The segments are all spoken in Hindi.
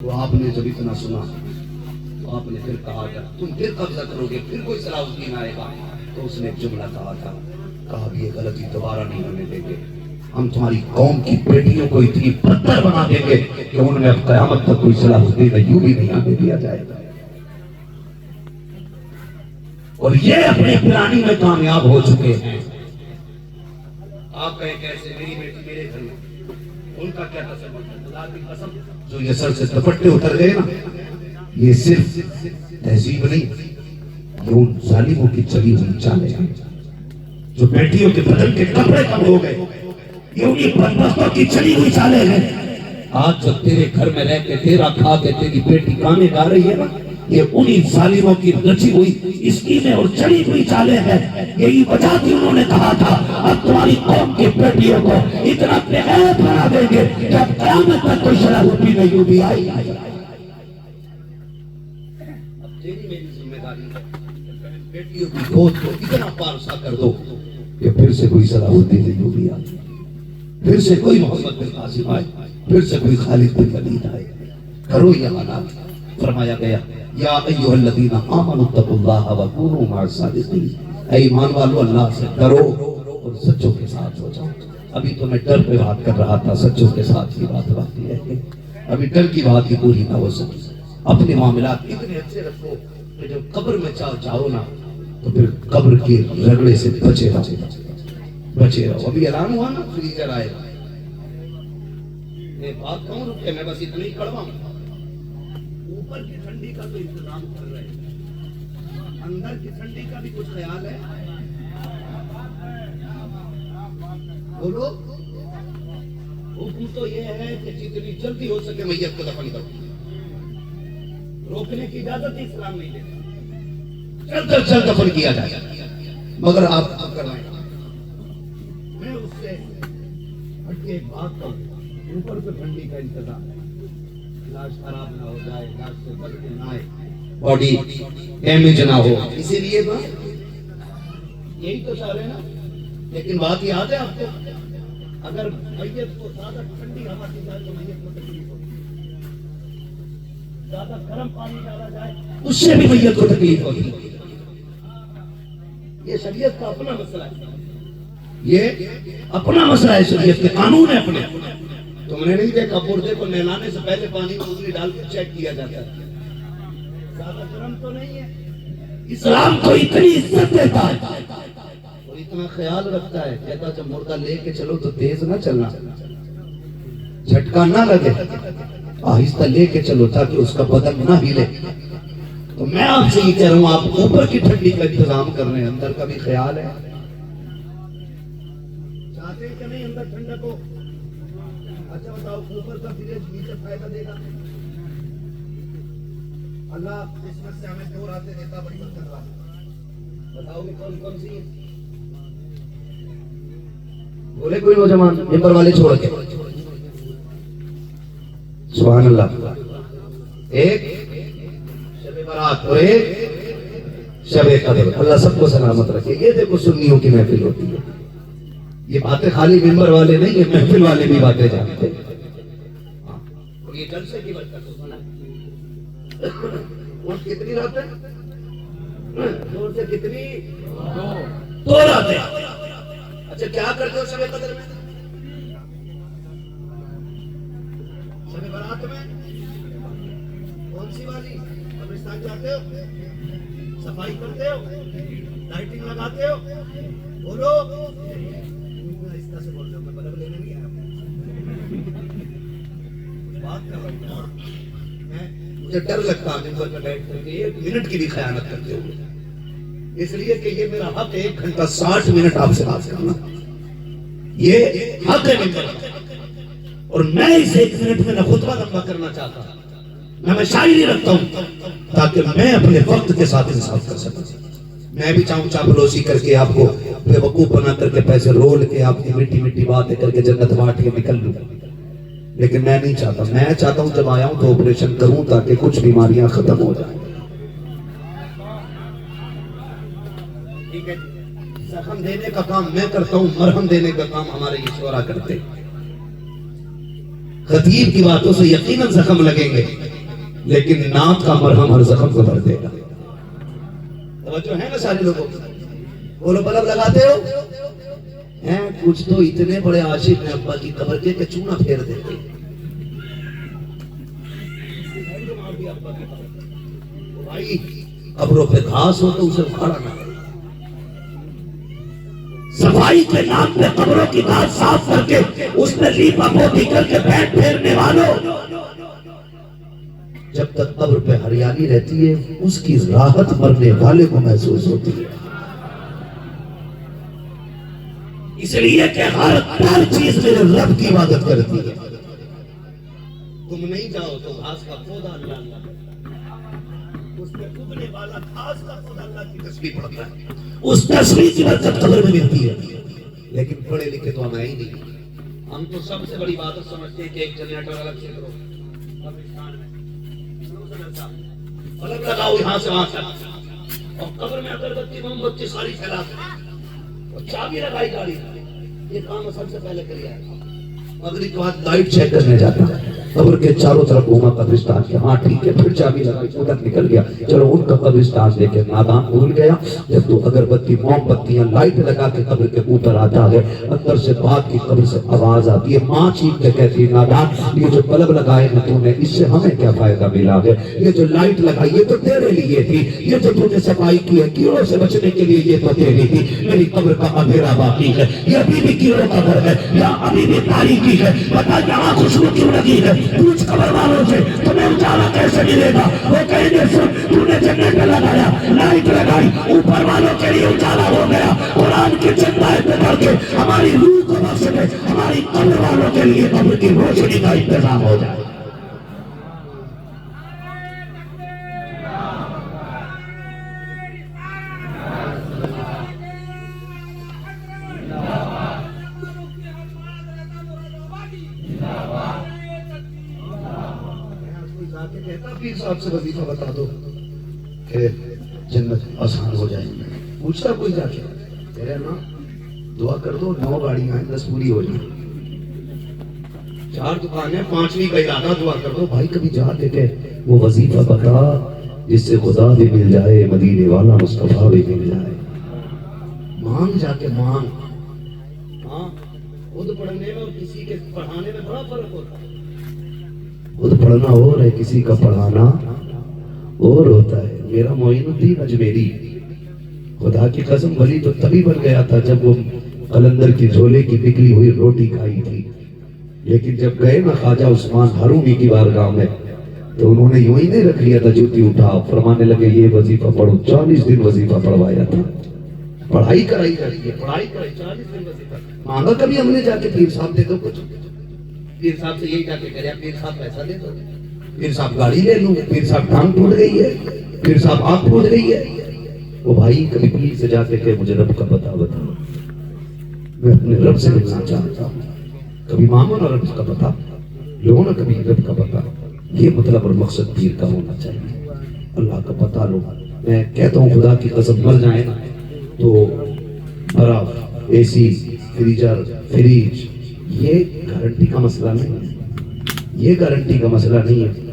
तो आपने जब इतना सुना तो आपने फिर कहा था तुम फिर कब्जा करोगे, फिर कोई सलाहुद्दीन आएगा। तो उसने एक जुमला कहा भी ये गलती दोबारा नहीं होने देंगे, हम तुम्हारी कौम की बेटियों को इतनी बदतर बना देंगे कि उनमें अब कयामत तक कोई सलाहुद्दीन अय्यूबी भी नहीं आने दिया जाएगा। और ये अपने प्लानिंग में कामयाब हो चुके हैं। आप कहें कैसे, मेरी बेटी मेरे घर में, उनका क्या कसम, जो ये सर से दुपट्टे उतर गए ना, ये सिर्फ तहजीब नहीं, ये उन जालिमों की चली हुई चालें हैं। जो बेटियों के बदन के कपड़े कम हो गए, ये उन्हीं बदबख्तों की चली हुई चालें हैं। आज जब तेरे घर में रह के तेरा खा के तेरी बेटी गाने गा रही है ना, ये उन्हीं जालिमों की रची हुई स्कीमें और चली हुई चालें हैं। यही वजह थी उन्होंने कहा था अब तुम्हारी कौम की बेटियों को इतना बेगैरत बना देंगे कि अब क़यामत तक कोई सलाहुद्दीन अय्यूबी आई। अब तेरी मेरी जिम्मेदारी है बेटियों की गोद को इतना पारसा कर दो कि फिर से कोई सलाहुद्दीन अय्यूबी आए, फिर से कोई मोहम्मद बिन कासिम आए, फिर से कोई खालिद बिन वलीद आए। करो ये हालात। फरमाया गया या अय्युहल्लज़ीना आमनू तक़ुल्लाह व कूनू मअस सादिक़ीन, ऐ ईमान वालों अल्लाह से डरो और सच्चों के साथ हो जाओ। अभी तो मैं डर पे बात कर रहा था, सच्चों के साथ की बात बाकी है। अभी डर की बात ही पूरी ना हो सके। अपने मामलात इतने अच्छे रखो कि जब कब्र में जाओ ना तो फिर कब्र के रगड़े से बचे रहो। अभी ऐलान हुआ ना फ्रीजर आएगा, मैं बात कहूँ रुक के, मैं बस इतना ही कड़वाऊँ। ऊपर की ठंडी का तो इंतजाम कर रहे हैं, अंदर की ठंडी का भी कुछ ख्याल है? बोलो। हुक्म तो ये है कि जितनी जल्दी हो सके मैयत को दफन करो। रोकने की इजाजत इस्लाम नहीं देता, जल्द दफन किया जाए, मगर आप करवाएं। मैं उससे हटके एक बात कहूँ, ऊपर से ठंडी का इंतजाम है, लाश खराब ना हो जाए, लाश से बदबू ना आए, बॉडी डैमेज ना हो, इसीलिए ना यही तो चाह रहे हैं ना। लेकिन बात याद है आपको, अगर मैयत को ज्यादा ठंडी हवा दी जाए तो मैयत को तकलीफ होगी, ज्यादा गर्म पानी डाला जाए उससे भी मैयत को तकलीफ होगी। ये शरीयत का अपना मसला है, ये अपना मसला है, शरीयत के कानून है अपने। तुमने नहीं देखा मुर्दे को नहलाने से पहले पानी में उंगली डाल के चेक किया जाता है, ज्यादा गर्म तो नहीं है। इस्लाम तो इतनी इज्जत देता है और इतना ख्याल रखता है, कहता जब मुर्दा लेके चलो तो तेज ना चलना, झटका ना लगे, आहिस्ता लेके चलो ताकि उसका बदन ना हिले। तो मैं आपसे ये कह रहा हूँ, आप ऊपर की ठंडी का इंतजाम कर रहे हैं, अंदर का भी ख्याल है। चाहते हैं कि नहीं अंदर ठंडक हो? अच्छा बताओ, ऊपर का फ्रिज नीचे फायदा देगा? अल्लाह किस्मत से हमें दो रातें देता, बड़ी बरकत वाली। बताओगे कौन कौन सी है? बोले कोई नौजवान मेंबर वाले छोड़ के। सुभान अल्लाह। एक शब बारात और एक शब कदर। अल्लाह सबको सलामत रखे। ये देखो सुन्नियों की महफिल होती है, ये बातें खाली मेंबर वाले नहीं, ये महफिल वाले भी बातें जानते हैं। और ये जलसे की बरकत और कितनी रातें? जोर से कितनी? दो रातें। अच्छा क्या करते हो शब कदर में? शब बारात में कौन सी वाली? कब्रिस्तान जाते हो, सफाई करते हो, लाइटिंग लगाते हो? बोलो। से बोल रहे हो, मैं बदल लेने नहीं आया, बात कर रहा हूँ। मुझे डर लगता है मिंबर पे बैठ करके एक मिनट की भी खयानत करते हुए, इसलिए कि ये मेरा हक है 1 घंटा 60 मिनट आपसे बात करना, ये हक है मिंबर। और मैं इस 1 मिनट में ना खुतबा लंबा करना चाहता, ना मैं शायरी रखता हूँ, ताकि मैं अपने वक्त के साथ इंसाफ कर सकूं। मैं भी चाहूँ चापलूसी करके आपको बेवकूफ बना करके पैसे रोल के आपकी मीठी मीठी बातें करके जन्नत बांट के निकल लूं, लेकिन मैं नहीं चाहता। मैं चाहता हूँ जब आया हूं तो ऑपरेशन करूं ताकि कुछ बीमारियां खत्म हो जाएं। ठीक है, जख्म देने का काम मैं करता हूँ, मरहम देने का काम हमारे ईश्वरा करते हैं। खतीब की बातों से यकीनन जख्म लगेंगे, लेकिन नाक का मरहम हर जख्म को भर देगा। तवज्जो है ना सारे लोगों की? बोलो बल्ब लगाते हो हैं? कुछ तो इतने बड़े आशिक हैं अब्बा की कब्र के चूना फेर देते। भाई कब्रों पे घास हो तो उसे उखाड़ा ना, सफाई के नाम पे कब्रों की घास साफ करके उसमें लीपा पोती करके पैर फेरने वालों, जब तक कब्र पे हरियाली रहती है उसकी राहत मरने वाले को महसूस होती है। इसलिए कि हर चीज मेरे रब की इबादत करती है। तुम नहीं जाओ तो घास का पौधा अल्लाह उसमें उगने वाला घास का पौधा अल्लाह की तस्बीह पढ़ता है, उस तस्बीह की बरकत कब्र में मिलती है। लेकिन पढ़े लिखे तो हमें ही नहीं। हम तो सबसे बड़ी बात समझते हैं कि एक जनरेटर अलग से करो, कब्रिस्तान में पलक लगाओ यहाँ से वहां तक, और कब्र में अगरबत्ती मोमबत्ती सारी फैला और चाबी लगाई गाड़ी। ये काम सबसे पहले करिए। मगरिब के बाद लाइट चेक करने जाता है, कब्र के चारों तरफ घूमा कब्रिस्तान के, हाँ ठीक है, फिर चाबी लगाई उधर निकल गया, चलो उनका कब्रिस्तान देखे, नादान भूल गया। जब तू अगरबत्ती मोमबत्तियां लाइट लगा के कब्र के ऊपर आता है, अंदर से बात की कब्र से आवाज आती है, माँ चीख के कहती है, नादान ये जो बल्ब लगाए हैं तूने इससे हमें क्या फायदा मिला है? ये जो लाइट लगाई ये तो तेरे लिए थी, ये जो तूने सफाई की है कीड़ों से बचने के लिए ये तो तेरी थी। मेरी कब्र का अंधेरा बाकी है, ये अभी भी कीड़ों का घर है या अभी भी तारीकी है? बता यहाँ खुशबू क्यों लगी है? पूछ कब्र वालों से तुम्हें उजाला कैसे मिलेगा? वो कहेंगे सुन तूने जनरेटर लगाया, लाइट लगाई, ऊपर वालों के लिए उजाला हो गया। कुरान की चंदाएं पे पढ़ के हमारी रूह को बख्श दे, हमारी कब्र वालों के लिए कब्र की रोशनी का इंतजाम हो जाए। पीर साहब से वजीफा बता दो कि जन्नत आसान हो जाए। पूछता कोई जाके, कह ना दुआ कर दो 9 गाड़ियां हैं 10 पूरी हो जाए, 4 दुकानें 5वीं का इरादा, दुआ कर दो। भाई कभी जाके के वो वजीफा बता जिससे खुदा भी मिल जाए, मदीने वाला मुस्तफा भी मिल जाए। मांग जाके मांग। हाँ खुद पढ़ने में और किसी के पढ़ाने में बड़ा फर्क होता है। खुद पढ़ना और है, किसी का पढ़ाना और होता है। मेरा मोइनुद्दीन अजमेरी खुदा की कसम वली तो तभी बन गया था जब वो कलंदर की झोले की निकली हुई रोटी खाई थी। लेकिन जब गए ना ख्वाजा उस्मान हारूनी की बारगाह में तो उन्होंने यूं ही नहीं रख लिया था, जूती उठा फरमाने लगे ये वजीफा पढ़ो। 40 दिन वजीफा पढ़वाया था, पढ़ाई कराई जाती है, पढ़ाई कराई 40 दिन वजीफा। मांगा कभी हमने जाके पीर साहब दे दो कुछ? पीर साहब से यही जाके कह पीर साहब पैसा दे दो, पीर साहब गाड़ी ले लूं, पीर साहब टांग टूट गई है, पीर साहब आंख टूट गई है। वो भाई कभी पीर से जाके कहे मुझे रब का पता बताओ, मैं अपने रब से मिलना चाहता हूँ। कभी मांगो ना रब का पता, लो ना कभी रब का पता। ये मतलब और मकसद पीर का होना चाहिए, अल्लाह का पता लो। मैं कहता हूँ खुदा की कसम मर जाए ना तो बर्फ, एसी, फ्रीजर, फ्रिज ये गारंटी का मसला नहीं है, ये गारंटी का मसला नहीं है।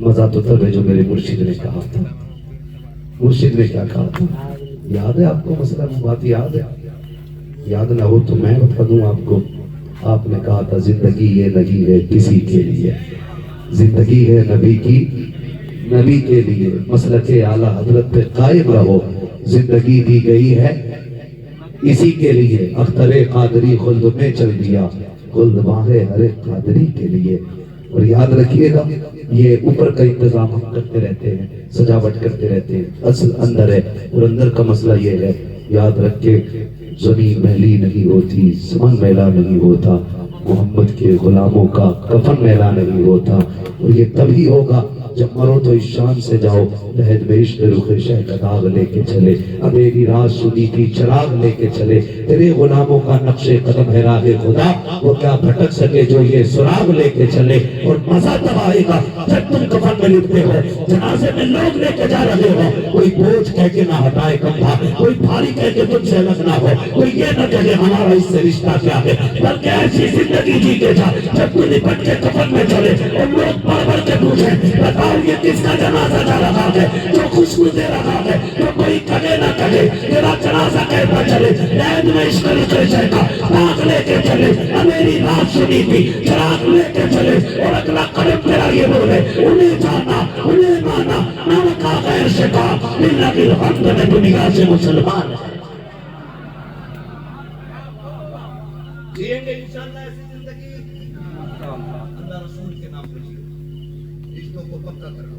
मजा तो तब है जो मेरे मुर्शिद ने कहा था। मुर्शिद ने क्या कहा था याद है आपको? मसला बात याद है? याद ना हो तो मैं बता दूं आपको। आपने कहा था जिंदगी ये लगी है किसी के लिए, जिंदगी है नबी की, नबी के लिए। मसलके आला हजरत पे कायम रहो, जिंदगी दी गई है इसी के लिए। अख्तरे कादरी खुल्द में चल दिया, खुल्द बाहे हरे कादरी के लिए। और याद रखिएगा ये ऊपर का इंतजाम हम करते रहते हैं, सजावट करते रहते हैं, असल अंदर है। और अंदर का मसला ये है, याद रख के जमीन मैली नहीं होती, समन मैला नहीं होता, मोहम्मद के गुलामों का कफन मैला नहीं होता। और ये तभी होगा जब मरो तो इस शान से जाओ, लहद में इश्क रुखे शह का दाग लेके चले, अंधेरी रात सुनी थी चिराग लेके चले। तेरे गुलामों का नक्शे कदम है राहे खुदा, वो क्या भटक सके जो ये सुराग लेके चले। और मजा तब आएगा जब तुम कफन में लिपटे हो, जनाजे में लोग लेके जा रहे हो, कोई बोझ कह के ना हटाए कंधा, कोई भारी कह के तुमसे अलग ना हो, कोई ये न कहे हमारा इससे रिश्ता क्या है। बल्कि ऐसी जिंदगी जी के जा जब तू निपट के कफन में चले और लोग बढ़ बढ़ के पूछे बता और ये किसका जनाजा जा रहा है जो खुशबू दे रहा है, तो कोई कहे ना कहे तेरा जनाजा कैसा चले, नैन में इश्क का नाक लेके चले, मेरी रात सुनी थी चराग लेके चले, और अगला कदम तेरा ये बोले उन्हें जाना उन्हें माना, नाम का गैर से कहा लिल्लाह की हमद में दुनिया से मुसलमान है। जिएंगे इंशाअल्लाह ऐसी जिंदगी, अल्लाह रसूल के नाम पर जिए, रिश्तों को पक्का करना,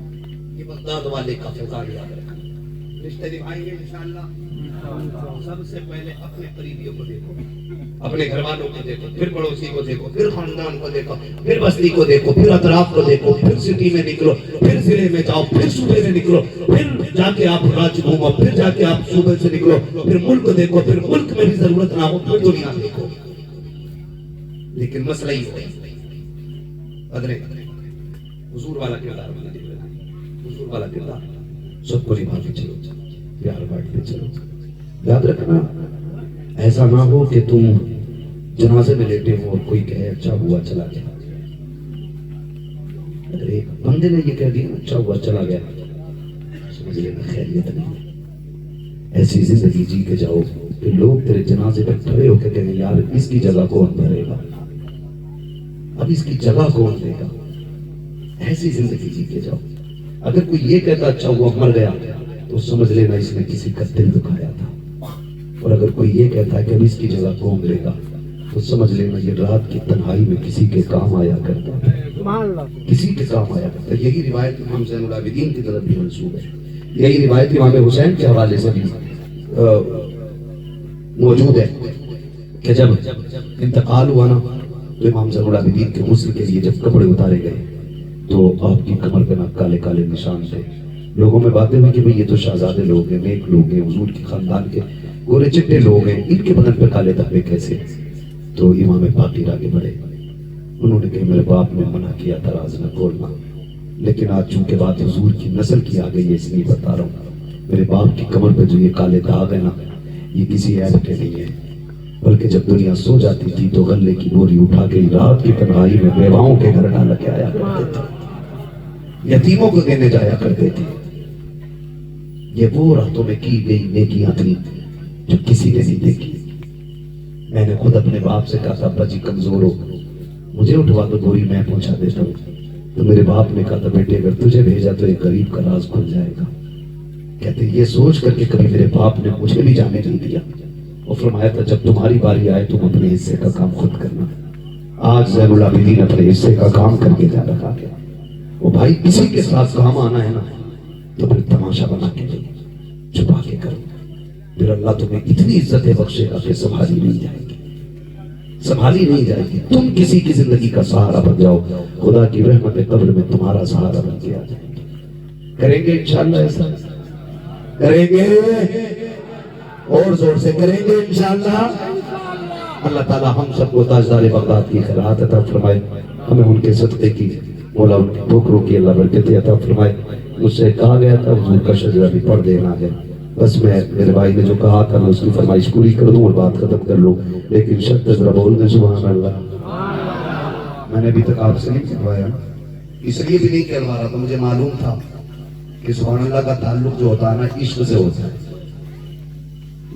ये बगदाद वाले का फैजान याद रखना, रिश्ते निभाएंगे इंशाअल्लाह। सबसे पहले अपने करीबियों को देखो, अपने घर वालों को देखो, फिर पड़ोसी को देखो, फिर खानदान को देखो, फिर बस्ती को देखो, फिर अतराफ को देखो, फिर सिटी में निकलो, फिर जिले में जाओ, फिर सूबे में निकलो, फिर जाके आप राज्य घूमो, फिर जाके आप सूबे से निकलो, फिर मुल्क देखो, फिर मुल्क में भी जरूरत ना हो फिर दुनिया देखो। लेकिन मसला ही बदले हुजूर वाला किरदार बना दे, हुजूर वाला किरदार सबको निभा के चलो, प्यार बांटते चलो। याद रखना ऐसा ना हो कि तुम जनाजे में लेटे हो और कोई कहे अच्छा हुआ चला गया। अगर एक बंदे ने ये कह दिया अच्छा हुआ चला गया, समझ लेना खैरियत नहीं। ऐसी जिंदगी जी के जाओ कि लोग तेरे जनाजे पर खड़े होकर कहें यार इसकी जगह कौन भरेगा, अब इसकी जगह कौन देगा। ऐसी जिंदगी जी के जाओ। अगर कोई ये कहता अच्छा हुआ मर गया तो समझ लेना इसने किसी का दिल दुखाया था, और अगर कोई ये कहता है कि अब इसकी जगह कौन लेगा तो समझ लेना ये रात की तन्हाई में किसी के काम आया करता था, किसी के काम आया करता। यही रिवायत इमाम ज़ैनुल आबिदीन की तरफ भी मंसूब है, यही रिवायत इमाम हुसैन के हवाले से भी मौजूद है कि जब इंतकाल हुआ ना तो इमाम ज़ैनुल आबिदीन के गुस्ल के लिए जब कपड़े उतारे गए तो आपकी कमर पे ना काले काले निशान थे। लोगों में बातें हुई कि भाई ये तो शहजादे लोग हैं, नेक लोग हैं, हुजूर के खानदान के गोरे चिट्टे लोग हैं, इनके बदन पे काले धब्बे कैसे। तो इमाम बाकीर आगे बढ़े, उन्होंने कहा मेरे बाप ने मना किया था राज न खोलना, लेकिन आज चूंकि बात हुजूर की नस्ल की आ गई है इसलिए बता रहा हूँ। मेरे बाप की कमर पे जो ये काले दाग है ना ये किसी ऐब के नहीं है, बल्कि जब दुनिया सो जाती थी तो गले की बोरी उठा के रात की तन्हाई में बेवाओं के घर डाल के आया करते थे, यतीमों को देने जाया करते थे। ये वो रातों में की गई नेकियां थी जो किसी ने नहीं देखी। मैंने खुद अपने बाप से कहा था अब्बा जी कमजोर हो, मुझे उठवा दो बोरी मैं पहुंचा देता हूँ। तो मेरे बाप ने कहा था बेटे अगर तुझे भेजा तो एक गरीब का राज खुल जाएगा। कहते ये सोच करके कभी मेरे बाप ने मुझे भी जाने नहीं दिया और फरमाया था जब तुम्हारी बारी आए तुम अपने हिस्से का काम खुद करना। आज ज़ैनुल आबिदीन अपने हिस्से का काम करके जा रहा है। वो भाई किसी के साथ काम आना है ना तो फिर तमाशा बना के छुपा के करो, फिर अल्लाह तुम्हें इतनी इज्जतें बख्शेगा कि संभाली नहीं जाएगी, संभाली नहीं जाएगी। तुम किसी की जिंदगी का सहारा बन जाओ, खुदा की रहमत कब्र में तुम्हारा सहारा बन के आ जाएगी। करेंगे इंशाअल्लाह, ऐसा करेंगे और जोर से करेंगे इंशाअल्लाह। अल्लाह ताला हम सबको ताजदार बगदाद की खैरात अता फरमाए, हमें उनके सदक़े की मौला उनकी ठोकरों की अल्लाह बरकतें अता फरमाए। मुझसे कहा गया था हुजूर का शजरा भी पढ़ देना है, बस मैं मेरे भाई ने जो कहा था मैं उसकी फरमाइश पूरी कर दूं और बात खत्म कर लूं, लेकिन शब्द जरा बोल दें सुभान अल्लाह। मैंने अभी तक आपसे नहीं कहवाया, इसलिए भी नहीं कहवा रहा था, मुझे मालूम था कि सुभान अल्लाह का ताल्लुक जो होता है ना इश्क से होता है।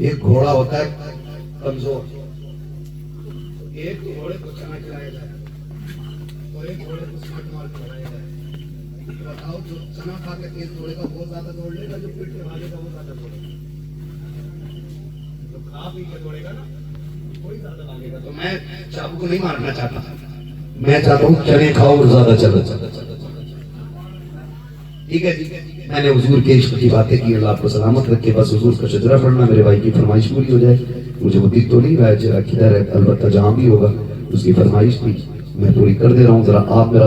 एक घोड़ा होता है कमजोर, एक घोड़े को चना खिलाया जाए और एक घोड़े को स्मार्ट मार खिलाया जाए। बताओ जो चना खा के तेज दौड़ेगा बहुत ज्यादा दौड़ लेगा, जो पीट के भागेगा वो ज्यादा दौड़ेगा, जो खा पी के दौड़ेगा ना कोई ज्यादा भागेगा। तो मैं चाबू को नहीं मारना चाहता, मैं चाहता हूँ चने खाओ और ज्यादा चलो। ठीक है जी, मैंने हुजूर के इश्क की बातें की, अल्लाह आपको सलामत रखे। बस हुजूर का शजरा पढ़ना मेरे भाई की फरमाइश पूरी हो जाए। मुझे वो दिख तो नहीं रहा है चेहरा किधर है, अलबत्ता जहाँ भी होगा उसकी फरमाइश थी मैं पूरी कर दे रहा हूँ। जरा आप मेरा